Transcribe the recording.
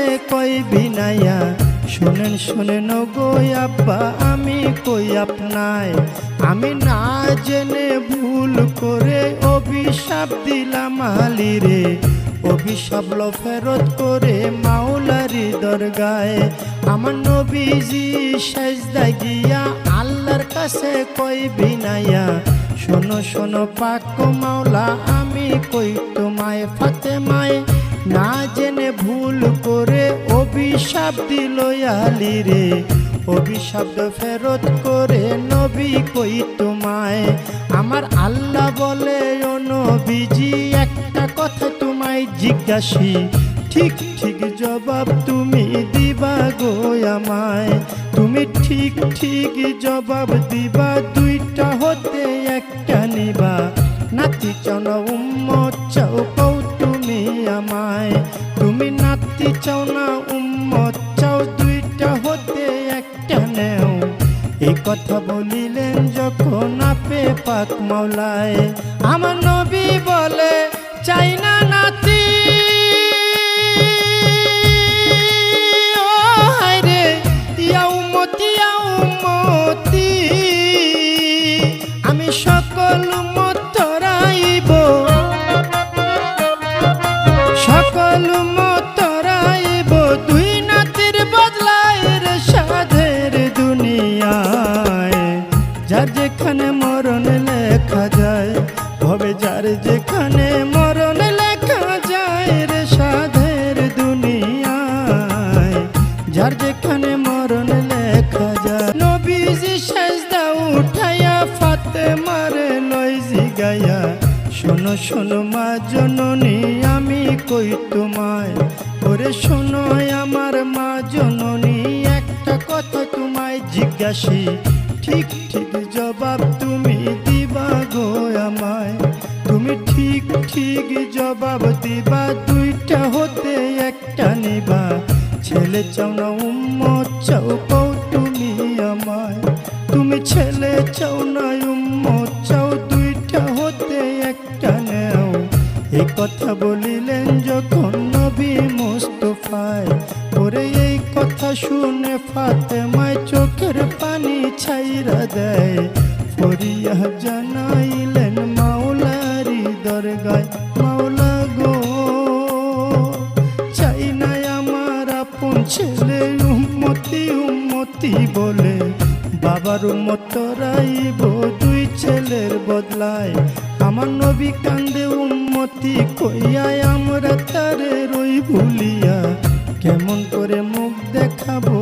কাছে কই বিনাইয়া শুনেন শুনেন গো আব্বা আমি কই আপনায় আমি না জেনে ভুল করে অভিশাপ দিলাম আলীরে অভিশাপ লো ফেরত করে মাওলারি দরগায় আমার নবীজি সেজদায় গিয়া আল্লাহর কাছে কই বিনাইয়া শোনো শোনো পাক মাওলা আমি কই তোমায় ফাতেমায় না জেনে ভুল করে অভিশাপ দিল আলীরে অভিশাপ ফেরত করে নবী কই তোমায় আমার আল্লাহ বলে ও নবীজি একটা কথা তোমায় জিজ্ঞাসি ঠিক ঠিক জবাব তুমি দিবা গো আমায় তুমি ঠিক ঠিক জবাব দিবা দুইটা হতে একটা নিবা নাতি চাও না উম্মত চাও কও তুমি আমায় তুমি নাতি চাও না উম্মত চাও দুইটা হতে একটা নেও এই কথা বলিলেন যখন আপে পাক মাওলায় আমার নবী বলে চাই না নাতি ও হায়রে ইয়া উম্মতি আমি সকল উম্মত তরাইব সকল উম্মত তরাইব দুই নাতির বদলায় রে সাধের দুনিয়ায় যার যেখানে মরণ লেখা যায় ভবে যার যেখানে মরণ লেখা যায় রে সাধের দুনিয়ায় যার যেখানে মরণ লেখা যায় নবীজি সেজদা উঠাইয়া ফাতেমার লই জিগাইয়া শোনো শোনো মা জননী আমি কই তোমায় ওরে শোনো আমার মা জননী একটা কথা তোমায় জিজ্ঞাসি ঠিক ঠিক জবাব তুমি দিবা গো আমায় তুমি ঠিক ঠিক জবাব দিবা দুইটা হতে একটা নিবা ছেলে চাও না উম্মত চাও কও তুমি আমায় তুমি ছেলে চাও না উম্মত চাও দুইটা হতে একটা নেও এই কথা বলিলেন যখন নবী মুস্তাফায় ওরে এই কথা শুনে ফাতেমায় চোখের পানি ছাইরা দেয় ফরিয়া জানাইলেন মাওলারি দরগায় মাওলা গো চাই না আমার আপন ছেলে উম্মতি বলে বাবার উম্মত তরাইব দুই ছেলের বদলায় আমার নবী কান্দে উম্মতি কইয়া আমরা তারে রই ভুলিয়া কেমন করে মুখ দেখাবো